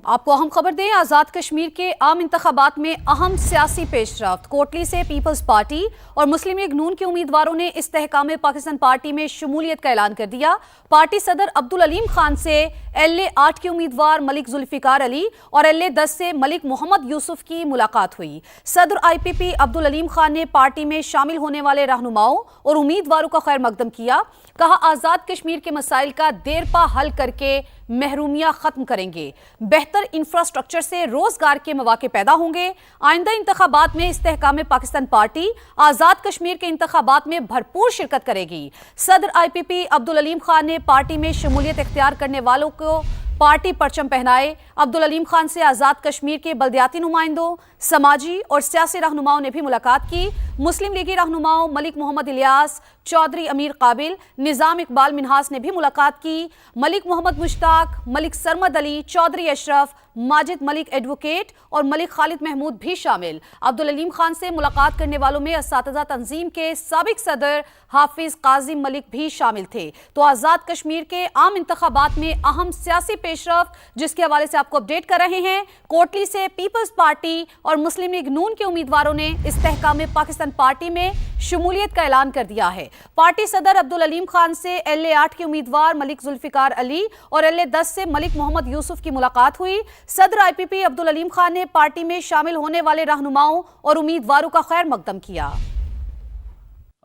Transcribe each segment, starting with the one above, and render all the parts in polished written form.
आपको अहम खबर दें, आज़ाद कश्मीर के आम इंतखाबात में अहम सियासी पेशरफ्त। कोटली से पीपल्स पार्टी और मुस्लिम लीग नून के उम्मीदवारों ने इस्तेहकाम पाकिस्तान पार्टी में शमूलियत का ऐलान कर दिया। पार्टी सदर अब्दुल अलीम खान से LA 8 के उम्मीदवार मलिक जुल्फिकार अली और LA 10 से मलिक मोहम्मद यूसुफ की मुलाकात हुई। सदर IPP अब्दुल अलीम खान ने पार्टी में शामिल होने वाले रहनुमाओं और उम्मीदवारों का खैर मकदम किया। कहा, आज़ाद कश्मीर के मसाइल का देरपा हल करके महरूमियां खत्म करेंगे। बेहतर इंफ्रास्ट्रक्चर से रोजगार के मौके पैदा होंगे। आइंदा इंतखाबात में इस्तेहकाम पाकिस्तान पार्टी आज़ाद कश्मीर के इंतखाबात में भरपूर शिरकत करेगी। सदर IPP अब्दुल अलीम खान ने पार्टी में शमूलियत इख्तियार करने वालों को पार्टी परचम पहनाए। अब्दुल अलीम खान से आज़ाद कश्मीर के बल्दियाती नुमाइंदों, समाजी और सियासी रहनुमाओं ने भी मुलाकात की। मुस्लिम लीगी रहनुमाओं मलिक मोहम्मद इलियास, चौधरी अमीर काबिल, निज़ाम इकबाल मिन्हास ने भी मुलाकात की। मलिक मोहम्मद मुश्ताक, मलिक सरमद अली, चौधरी अशरफ, माजिद मलिक एडवोकेट और मलिक खालिद महमूद भी शामिल। अब्दुल अलीम खान से मुलाकात करने वालों में असातिज़ा तंजीम के साबिक सदर हाफिज काजिम मलिक भी शामिल थे। तो आज़ाद कश्मीर के आम इंतखाबात में अहम सियासी पेशरफ्त, जिसके हवाले से आपको अपडेट कर रहे हैं। कोटली से पीपल्स पार्टी और मुस्लिम लीग नून के उम्मीदवारों ने इस्तेहकाम पाकिस्तान पार्टी में शमूलियत का ऐलान कर दिया है। पार्टी सदर अब्दुल अलीम खान से LA 8 के उम्मीदवार मलिक जुल्फिकार अली और LA 10 से मलिक मोहम्मद यूसुफ की मुलाकात हुई। सदर IPP अब्दुल अलीम खान ने पार्टी में शामिल होने वाले रहनुमाओं और उम्मीदवारों का खैर मकदम किया।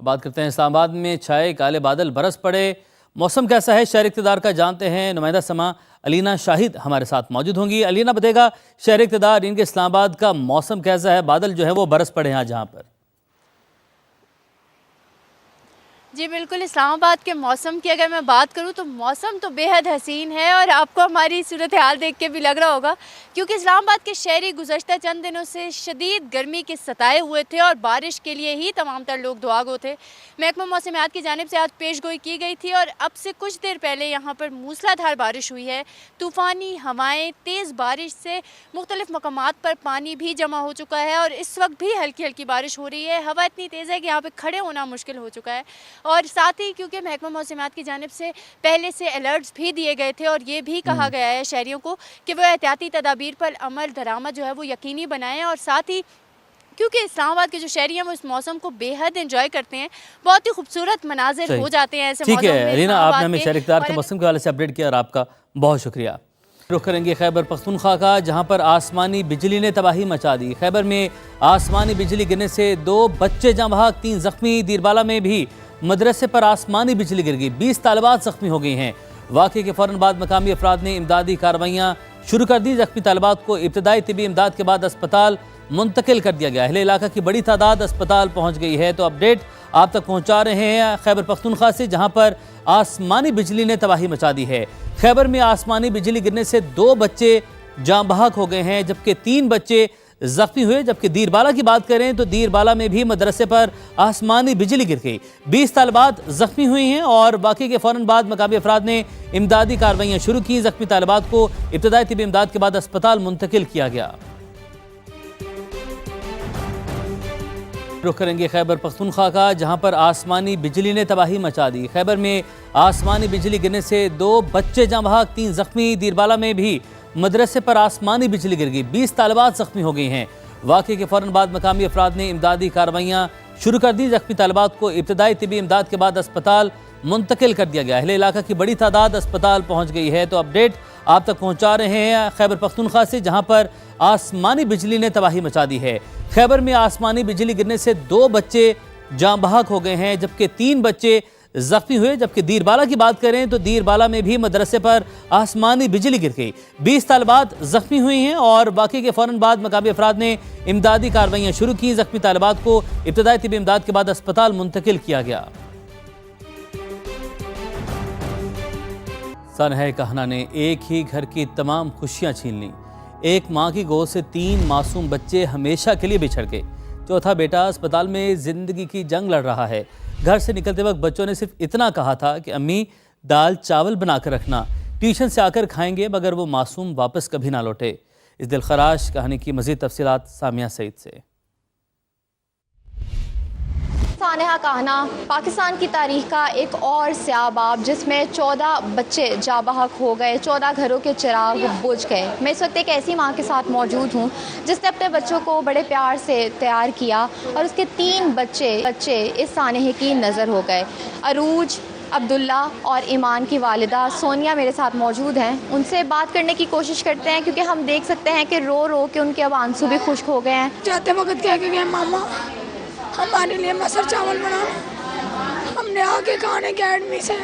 बात करते हैं इस्लामाबाद में छाए काले बादल बरस पड़े। मौसम कैसा है, शहर इक़्तिदार का जानते हैं। नुमाइंदा समा अलीना शाहिद हमारे साथ मौजूद होंगी। अलीना बताएगा, शहर इक़्तिदार इनके इस्लामाबाद का मौसम कैसा है, बादल जो है वो बरस पड़े हैं जहाँ पर। जी बिल्कुल, इस्लामाबाद के मौसम की अगर मैं बात करूं तो मौसम तो बेहद हसीन है और आपको हमारी सूरत हाल देख के भी लग रहा होगा, क्योंकि इस्लामाबाद के शहरी गुज़श्ता चंद दिनों से शदीद गर्मी के सताए हुए थे और बारिश के लिए ही तमाम तर लोग दुआगो थे। महकमा मौसमियात की जानिब से आज पेशगोई की गई थी और अब से कुछ देर पहले यहाँ पर मूसलाधार बारिश हुई है। तूफ़ानी हवाएँ, तेज़ बारिश से मुख्तलिफ मकामात पर पानी भी जमा हो चुका है और इस वक्त भी हल्की हल्की बारिश हो रही है। हवा इतनी तेज़ है कि यहाँ पर खड़े होना मुश्किल हो चुका है। और साथ ही क्योंकि महकमा मौसमियात की जानिब से पहले से अलर्ट्स भी दिए गए थे और ये भी कहा गया है शहरियों को कि वो एहतियाती तदाबीर पर अमल दरामद जो है वो यकीनी बनाएं। और साथ ही क्योंकि इस्लामाबाद के जो शहरी हैं वो इस मौसम को बेहद एंजॉय करते हैं, बहुत ही खूबसूरत मनाजिर हो जाते हैं ऐसे मौसम में। ठीक है अलीना, आपने हमें शहर इक़्तिदार के मौसम के हवाले से अपडेट किया और आपका बहुत शुक्रिया। रुख करेंगे खैबर पख्तूनख्वा का, जहां पर आसमानी बिजली ने तबाही मचा दी। खैबर में आसमानी बिजली गिरने से 2 बच्चे जाँ बहक, 3 जख्मी। दीरबाला में भी मदरसे पर आसमानी बिजली गिर गई, 20 तालिबात जख्मी हो गई हैं। वाक़े के फ़ौरन बाद मकामी अफराद ने इमदादी कार्रवाइयाँ शुरू कर दी। जख्मी तालिबात को इब्तदाई तिबी इमदाद के बाद अस्पताल मुंतकिल कर दिया गया। अहले इलाका की बड़ी तादाद अस्पताल पहुँच गई है। तो अपडेट आप तक पहुँचा रहे हैं खैबर पख्तूनख्वा से, जहाँ पर आसमानी बिजली ने तबाही मचा दी है। खैबर में आसमानी बिजली गिरने से 2 बच्चे जाँ बहक हो गए हैं, जबकि 3 बच्चे जख्मी हुए। जबकि दीरबाला की बात करें तो दीरबाला में भी मदरसे पर आसमानी बिजली गिर गई, 20 तालिबात जख्मी हुई हैं और बाकी के फौरन बाद मकामी अफराद ने इमदादी कार्रवाइयाँ शुरू की। जख्मी तालिबात को इब्तदाई तिबी इमदाद के बाद अस्पताल मुंतकिल किया गया। रुख करेंगे खैबर पख्तूनख्वा का, जहां पर आसमानी बिजली ने तबाही मचा दी। खैबर में आसमानी बिजली गिरने से 2 बच्चे जाँ बहक, 3 जख्मी। दीरबाला में भी मदरसे पर आसमानी बिजली गिर गई, 20 तालिबात जख्मी हो गई हैं। वाक़े के फ़ौरन बाद मकामी अफराद ने इमदादी कार्रवाइयाँ शुरू कर दी। जख्मी तालिबात को इब्तदाई तिबी इमदाद के बाद अस्पताल मुंतकिल कर दिया गया। अहले इलाका की बड़ी तादाद अस्पताल पहुँच गई है। तो अपडेट आप तक पहुँचा रहे हैं खैबर पख्तूनख्वा से, जहाँ पर आसमानी बिजली ने तबाही मचा दी है। खैबर में आसमानी बिजली गिरने से 2 बच्चे जाँ बहक हो गए हैं, जबकि 3 बच्चे जख्मी हुए। जबकि दीरबाला की बात करें तो दीरबाला में भी मदरसे पर आसमानी बिजली गिर गई, 20 तालिबात जख्मी हुई हैं और बाकी के फौरन बाद मकामी अफराद ने इमदादी कार्रवाइयाँ शुरू की। जख्मी तालिबात को इब्तदाई तिबी इमदाद के बाद अस्पताल मुंतकिल किया गया। सनह कहना ने एक ही घर की तमाम खुशियाँ छीन ली। एक माँ की गोद से 3 मासूम बच्चे हमेशा के लिए बिछड़ गए। चौथा बेटा अस्पताल में जिंदगी की जंग लड़ रहा है। घर से निकलते वक्त बच्चों ने सिर्फ इतना कहा था कि अम्मी दाल चावल बना कर रखना, ट्यूशन से आकर खाएंगे, मगर वो मासूम वापस कभी ना लौटे। इस दिलखराश कहानी की मज़ीद तफसीलात सामिया सईद से। सानहा कहना पाकिस्तान की तारीख का एक और स्याह बाब, जिसमें 14 बच्चे जाबहक हो गए, 14 घरों के चिराग बुझ गए। मैं इस वक्त एक ऐसी माँ के साथ मौजूद हूँ जिसने अपने बच्चों को बड़े प्यार से तैयार किया और उसके 3 बच्चे इस सानहे की नज़र हो गए। अरूज, अब्दुल्ला और ईमान की वालिदा सोनिया मेरे साथ मौजूद हैं। उनसे बात करने की कोशिश करते हैं, क्योंकि हम देख सकते हैं कि रो रो के उनके अब आंसू भी खुश्क हो गए हैं। जाते वक्त कह के गए मामा हमारे लिए मसर चावल बनाओ, हमने आके खाने अकेडमी से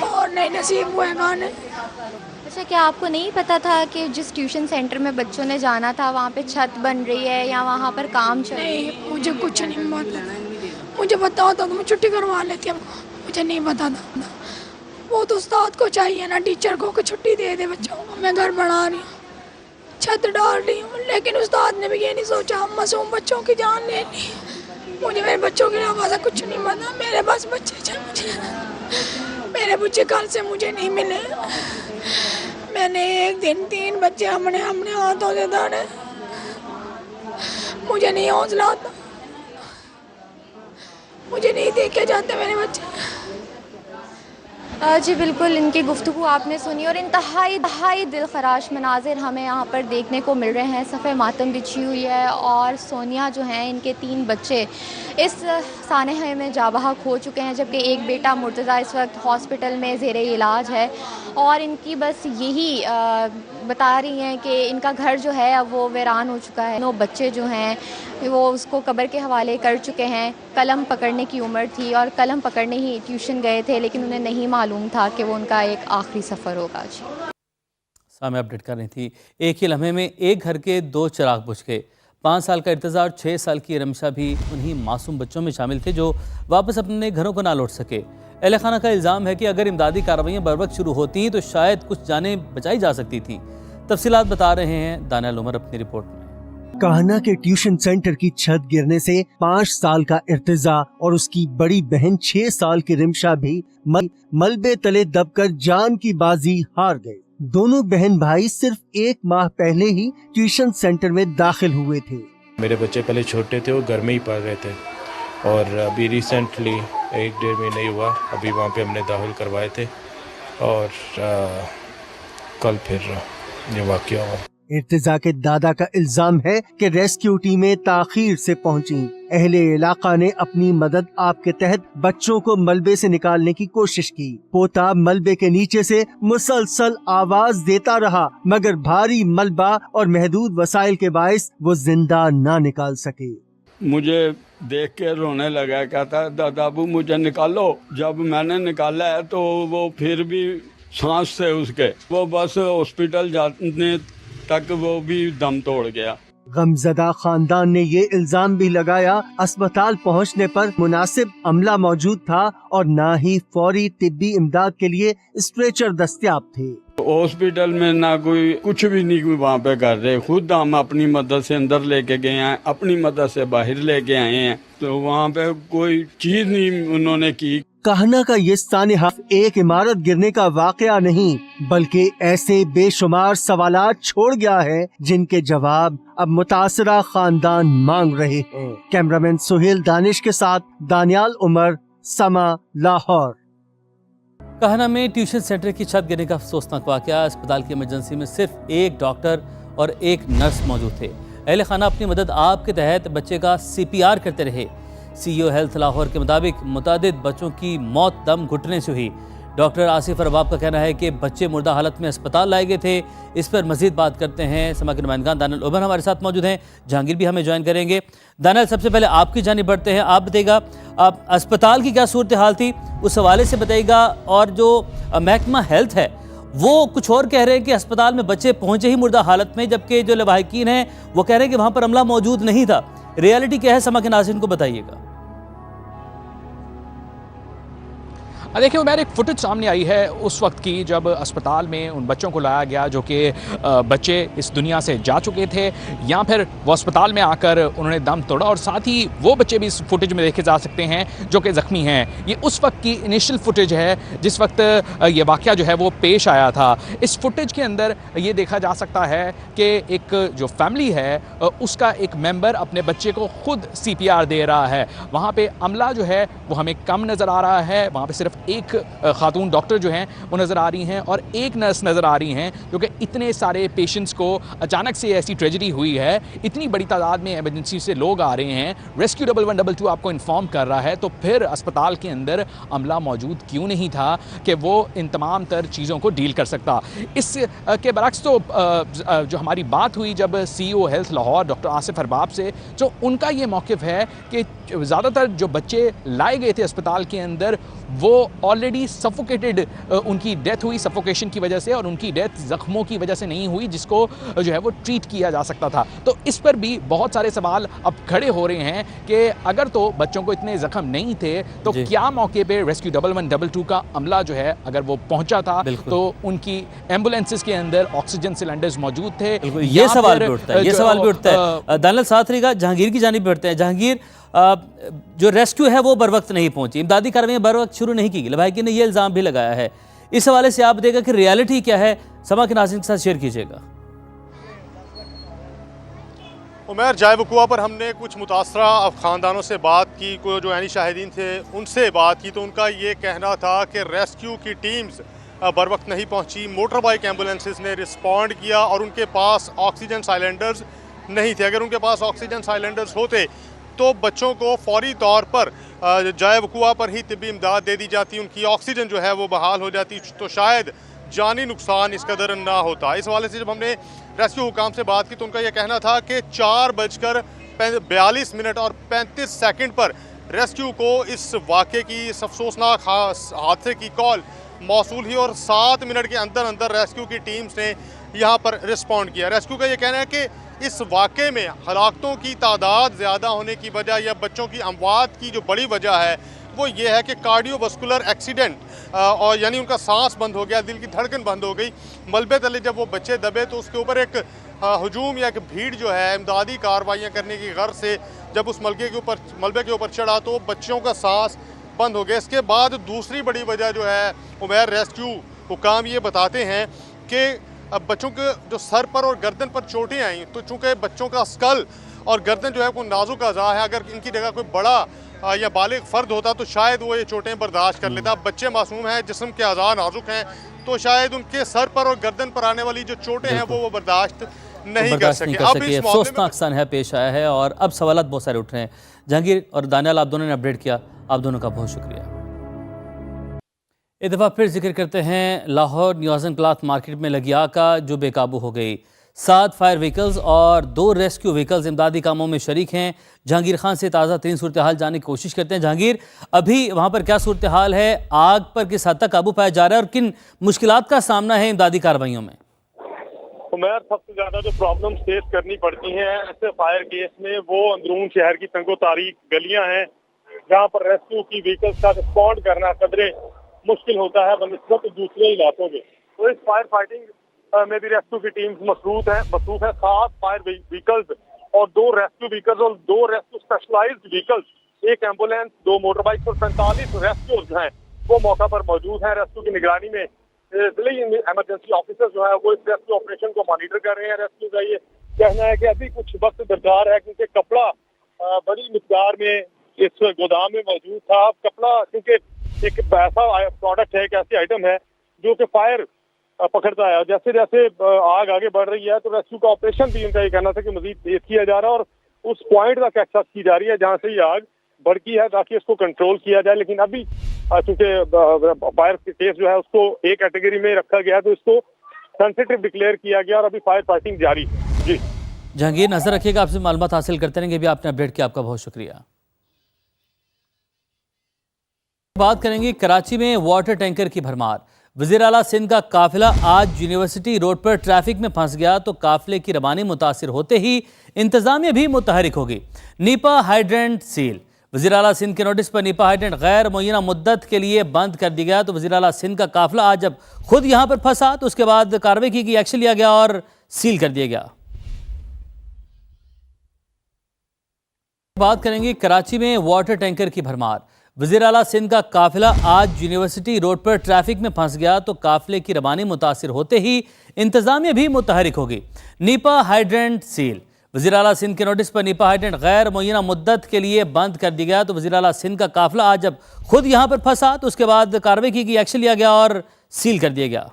और नहीं नसीब हुए खाने। अच्छा, क्या आपको नहीं पता था कि जिस ट्यूशन सेंटर में बच्चों ने जाना था वहाँ पे छत बन रही है या वहाँ पर काम चल रहा है? नहीं, मुझे कुछ नहीं पता। मुझे पता होता तो मैं छुट्टी करवा लेती, मुझे नहीं पता था। वो तो उस्ताद को चाहिए ना, टीचर को, कि छुट्टी दे दे बच्चों को। मैं घर बना रही हूँ, छत डाल रही हूँ, लेकिन उस्ताद ने भी ये नहीं सोचा मासूम बच्चों की जान लेनी। मुझे मेरे बच्चों के अलावा से कुछ नहीं पता। मेरे पास बच्चे मेरे बच्चे कल से मुझे नहीं मिले। मैंने एक दिन 3 बच्चे हमने हाथों से दाने। मुझे नहीं हौसला आता, मुझे नहीं देखे जाते मेरे बच्चे। जी बिल्कुल, इनकी गुफ्तगू आपने सुनी और इंतहाई दिलखराश मनाजिर हमें यहाँ पर देखने को मिल रहे हैं। सफ़े मातम बिछी हुई है और सोनिया जो हैं, इनके 3 बच्चे इस सानहे में जाबहक हो चुके हैं, जबकि एक बेटा मुर्तज़ा इस वक्त हॉस्पिटल में ज़ेरे इलाज है। और इनकी बस यही बता रही हैं कि इनका घर जो है अब वो वीरान हो चुका है। 9 बच्चे जो हैं वो उसको कब्र के हवाले कर चुके हैं। कलम पकड़ने की उम्र थी और कलम पकड़ने ही ट्यूशन गए थे, लेकिन उन्हें नहीं मालूम था कि वो उनका एक आखिरी सफ़र होगा। जी सामने अपडेट कर रही थी। एक ही लम्हे में एक घर के 2 चिराग बुझ गए। 5 साल का इर्तिज़ा और 6 साल की रमशा भी उन्हीं मासूम बच्चों में शामिल थे जो वापस अपने घरों को ना लौट सके। अहले खाना का इल्ज़ाम है कि अगर इमदादी कार्रवाइयाँ बर वक्त शुरू होती तो शायद कुछ जानें बचाई जा सकती थी। तफसीलात बता रहे हैं दानियाल उमर अपनी रिपोर्ट में। काहना के ट्यूशन सेंटर की छत गिरने से 5 साल का इर्तिजा और उसकी बड़ी बहन 6 साल की रिमशा भी मलबे तले दबकर जान की बाजी हार गए। दोनों बहन भाई सिर्फ 1 माह पहले ही ट्यूशन सेंटर में दाखिल हुए थे। मेरे बच्चे पहले छोटे थे, वो घर में ही पढ़ रहे थे और अभी रिसेंटली 1-1.5 महीने हुआ, अभी वहाँ पे हमने दाखिल करवाए थे और कल फिर ये वाक़या हुआ। इर्तिजा के दादा का इल्जाम है कि रेस्क्यू टीमें ताखीर से पहुंची। अहले इलाका ने अपनी मदद आपके तहत बच्चों को मलबे से निकालने की कोशिश की। पोता मलबे के नीचे से मुसलसल आवाज देता रहा, मगर भारी मलबा और महदूद वसाइल के बायस वो जिंदा ना निकाल सके। मुझे देख के रोने लगा, कहता दादाबू मुझे निकालो। जब मैंने निकाला है तो वो फिर भी सांस से उसके वो बस हॉस्पिटल जाने तक वो भी दम तोड़ गया। गमजदा खानदान ने ये इल्जाम भी लगाया अस्पताल पहुंचने पर मुनासिब अमला मौजूद था और न ही फौरी तिब्बी इमदाद के लिए स्ट्रेचर दस्तयाब थे। हॉस्पिटल में ना कोई कुछ भी नहीं वहाँ पे कर रहे, खुद हम अपनी मदद से अंदर लेके गए हैं, अपनी मदद से बाहर लेके आए हैं, तो वहाँ पे कोई चीज नहीं उन्होंने की। कहना का ये सानहा एक इमारत गिरने का वाकया नहीं, बल्कि ऐसे बेशुमार सवालात छोड़ गया है जिनके जवाब अब मुतासरा खानदान मांग रहे हैं। कैमरामैन सुहेल दानिश के साथ दानियाल उमर, समा, लाहौर। कहना में ट्यूशन सेंटर की छत गिरने का अफसोसनाक वाकया। अस्पताल की इमरजेंसी में सिर्फ 1 डॉक्टर और 1 नर्स मौजूद थे। अहले खाना अपनी मदद आप के तहत बच्चे का CPR करते रहे। CEO हेल्थ लाहौर के मुताबिक मुतादिद बच्चों की मौत दम घुटने से हुई। डॉक्टर आसिफ अरबाब का कहना है कि बच्चे मुर्दा हालत में अस्पताल लाए गए थे। इस पर मजीद बात करते हैं समा के नुमाइंदगान दानियाल उमर हमारे साथ मौजूद हैं, जहांगीर भी हमें ज्वाइन करेंगे। दानियाल, सबसे पहले आपकी जानिब बढ़ते हैं। आप बताइएगा आप अस्पताल की क्या सूरत हाल थी, उस हवाले से बताइएगा। और जो महकमा हेल्थ है वो कुछ और कह रहे हैं कि अस्पताल में बच्चे पहुंचे ही मुर्दा हालत में, जबकि जो लवाहिकीन हैं वो कह रहे हैं कि वहाँ पर अमला मौजूद नहीं था। रियलिटी क्या है, समा के नाज़रीन को बताइएगा। देखिए उमैर, एक फुटेज सामने आई है उस वक्त की जब अस्पताल में उन बच्चों को लाया गया जो कि बच्चे इस दुनिया से जा चुके थे, या फिर वो अस्पताल में आकर उन्होंने दम तोड़ा, और साथ ही वो बच्चे भी इस फुटेज में देखे जा सकते हैं जो कि ज़ख्मी हैं। ये उस वक्त की इनिशियल फुटेज है जिस वक्त ये वाक़या जो है वो पेश आया था। इस फुटेज के अंदर ये देखा जा सकता है कि एक जो फैमिली है उसका एक मेंबर अपने बच्चे को खुद CPR दे रहा है। वहाँ पे अमला जो है वो हमें कम नज़र आ रहा है, वहाँ पे सिर्फ एक खातून डॉक्टर जो हैं वो नज़र आ रही हैं और एक नर्स नज़र आ रही हैं, क्योंकि इतने सारे पेशेंट्स को अचानक से ऐसी ट्रेजेडी हुई है, इतनी बड़ी तादाद में एमरजेंसी से लोग आ रहे हैं। रेस्क्यू 1122 आपको इन्फॉर्म कर रहा है, तो फिर अस्पताल के अंदर अमला मौजूद क्यों नहीं था कि वो इन तमाम तर चीज़ों को डील कर सकता। इस के बरक्स तो जो हमारी बात हुई जब CEO health Lahore doctor Asif Arbab से, जो उनका ये मौक़िफ़ है कि ज़्यादातर जो बच्चे लाए गए थे अस्पताल के अंदर वो ऑलरेडी सफोकेटेड, उनकी डेथ हुई सफोकेशन की वजह से, और उनकी डेथ ज़ख्मों की वजह से नहीं हुई जिसको जो है वो ट्रीट किया जा सकता था। तो इस पर भी बहुत सारे सवाल अब खड़े हो रहे हैं कि अगर तो बच्चों को इतने ज़ख्म नहीं थे तो क्या मौके पे रेस्क्यू 1122 का अमला जो है अगर वो पहुंचा था तो उनकी एम्बुलेंसेस के अंदर ऑक्सीजन सिलेंडर्स मौजूद थे। ये सवाल भी उठता है, ये सवाल भी उठता है। दानियल साथ रहेगा, जहांगीर की जानिब बढ़ते हैं। जहांगीर, जो रेस्क्यू है वो बर वक्त नहीं पहुंची, इमदादी कार्रवाई बर वक्त शुरू नहीं की गई, लवाहिकी ने यह इल्ज़ाम भी लगाया है। इस हवाले से आप देगा कि रियलिटी क्या है, समा के नाज़रीन के साथ शेयर कीजिएगा। उमैर, जाए वक़ुआ पर हमने कुछ मुतासरा ख़ानदानों से बात की, को जो यानी शाहिदीन थे उनसे बात की, तो उनका ये कहना था कि रेस्क्यू की टीम्स बर वक्त नहीं पहुंची। मोटर बाइक एम्बुलेंसेस ने रिस्पॉन्ड किया और उनके पास ऑक्सीजन साइलेंडर्स नहीं थे। अगर उनके पास ऑक्सीजन साइलेंडर्स होते तो बच्चों को फौरी तौर पर जाए वक़ुआ पर ही तिब्बी इमदाद दे दी जाती, उनकी ऑक्सीजन जो है वो बहाल हो जाती, तो शायद जानी नुकसान इस कदर ना होता। इस हवाले से जब हमने रेस्क्यू हुकाम से बात की तो उनका यह कहना था कि 4:42 और 35 सेकंड पर रेस्क्यू को इस वाक़े की, इस अफसोसनाक हादसे की कॉल मौसूल हुई और 7 मिनट के अंदर अंदर रेस्क्यू की टीम्स ने यहाँ पर रिस्पॉन्ड किया। रेस्क्यू का ये कहना है कि इस वाक़े में हलाकतों की तादाद ज़्यादा होने की वजह या बच्चों की अमवात की जो बड़ी वजह है वो ये है कि कार्डियोवास्कुलर एक्सीडेंट, और यानी उनका सांस बंद हो गया, दिल की धड़कन बंद हो गई। मलबे तले जब वो बच्चे दबे तो उसके ऊपर एक हजूम या एक भीड़ जो है इमदादी कार्रवाइयाँ करने की गर्ज से जब उस मलबे के ऊपर चढ़ा तो बच्चों का सांस बंद हो गया। इसके बाद दूसरी बड़ी वजह जो है उमैर, रेस्क्यू हुकाम ये बताते हैं कि अब बच्चों के जो सर पर और गर्दन पर चोटें आई, तो चूँकि बच्चों का स्कल और गर्दन जो है कोई नाजुक अज़ा है, अगर इनकी जगह कोई बड़ा या बालिग फ़र्द होता तो शायद वो ये चोटें बर्दाश्त कर लेता। बच्चे मासूम हैं, जिस्म के अज़ा नाजुक हैं, तो शायद उनके सर पर और गर्दन पर आने वाली जो चोटें हैं वो बर्दाश्त नहीं कर सके। अब इस अफसोसनाक सानहा पेश आया है और अब सवालात बहुत सारे उठ रहे हैं। जहांगीर और दानियाल, आप दोनों ने अपडेट किया, आप दोनों का बहुत शुक्रिया। एक दफ़ा फिर जिक्र करते हैं लाहौर न्यूज़न क्लॉथ मार्केट में लगी आग का जो बेकाबू हो गई। 7 फायर व्हीकल्स और 2 रेस्क्यू व्हीकल्स इमदादी कामों में शरीक हैं। जहांगीर खान से ताज़ा तरीन सूरत हाल जानने की कोशिश करते हैं। जहांगीर, अभी वहाँ पर क्या सूरत हाल है, आग पर किस हद तक काबू पाया जा रहा है और किन मुश्किलात का सामना है इमदादी कार्रवाइयों में? उमैर, सबसे ज़्यादा जो प्रॉब्लम फेस करनी पड़ती हैं ऐसे फायर केस में वो अंदरून शहर की तंगो तारीख गलियाँ हैं जहाँ पर रेस्क्यू की व्हीकल्स का रिस्पॉन्ड करना कदरे मुश्किल होता है बनिस्बत दूसरे इलाकों के। तो इस फायर फाइटिंग में भी रेस्क्यू की टीम्स मसरूफ है। 7 फायर व्हीकल्स और 2 रेस्क्यू व्हीकल्स और 2 rescue specialised vehicles, 1 ambulance, 2 motor bike और 45 रेस्क्यूज हैं वो मौका पर मौजूद हैं। रेस्क्यू की निगरानी में इमरजेंसी ऑफिसर जो है वो इस रेस्क्यू ऑपरेशन को मॉनिटर कर रहे हैं। रेस्क्यू का ये कहना है कि अभी कुछ वक्त दरकार है क्योंकि कपड़ा बड़ी मिकदार में इस गोदाम में मौजूद था। कपड़ा क्योंकि एक ऐसा प्रोडक्ट है, एक ऐसी आइटम है जो कि फायर पकड़ता है। जैसे जैसे आग आगे बढ़ रही है तो रेस्क्यू का ऑपरेशन भी उनका ये कहना था कि मजीद तेज किया जा रहा है और उस पॉइंट तक एक्सेस की जा रही है जहाँ से ये आग भड़की है ताकि इसको कंट्रोल किया जाए। लेकिन अभी चूंकि फायर केस जो है उसको एक कैटेगरी में रखा गया तो इसको सेंसिटिव डिक्लेयर किया गया और अभी फायर फाइटिंग जारी है। जी जहांगीर, नजर रखिएगा, आपसे मालूमात हासिल करते रहेंगे। भी आपने अपडेट किया, आपका बहुत शुक्रिया। बात करेंगे कराची में वाटर टैंकर की भरमार। वज़ीर आला सिंध का काफिला आज यूनिवर्सिटी रोड पर ट्रैफिक में फंस गया तो काफिले की रवानी मुतासिर होते ही इंतजामिया भी मुतहरिक होगी। नीपा हाइड्रेंट सील, वज़ीर आला सिंध के नोटिस पर नीपा हाईटेंट गैर मुय्यना मुद्दत के लिए बंद कर दिया गया। तो वज़ीर आला सिंध का काफिला आज जब खुद यहाँ पर फंसा तो उसके बाद कार्रवाई की गई, एक्शन लिया गया और सील कर दिया गया। बात करेंगे कराची में वाटर टैंकर की भरमार। वज़ीर आला सिंध का काफिला आज यूनिवर्सिटी रोड पर ट्रैफिक में फंस गया तो काफिले की रवानी मुतासिर होते ही इंतजामिया भी मुतहरिक होगी। Nipah hydrant seal. वज़ीर आला सिंध के नोटिस पर नीपा हाइड्रेंट गैर मुय्यना मुद्दत के लिए बंद कर दिया गया। तो वज़ीर आला सिंध का काफिला आज जब खुद यहाँ पर फंसा तो उसके बाद कार्रवाई की गई, एक्शन लिया गया और सील कर दिया गया।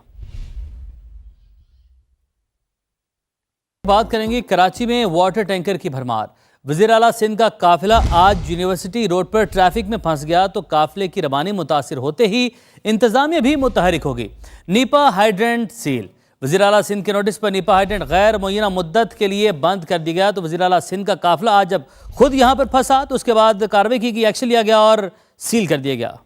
बात करेंगे कराची में वाटर टैंकर की भरमार। वज़ीर आला सिंध का काफिला आज यूनिवर्सिटी रोड पर ट्रैफिक में फंस गया तो काफिले की रवानी मुतासिर होते ही इंतजामिया भी मुतहरिक होगी। Nipah hydrant seal. वज़ीर आला सिंध के नोटिस पर नीपा हाइड्रेंट गैर मुय्यना मुद्दत के लिए बंद कर दिया गया। तो वज़ीर आला सिंध का काफिला आज जब खुद यहाँ पर फंसा तो उसके बाद कार्रवाई की गई, एक्शन लिया गया और सील कर दिया गया।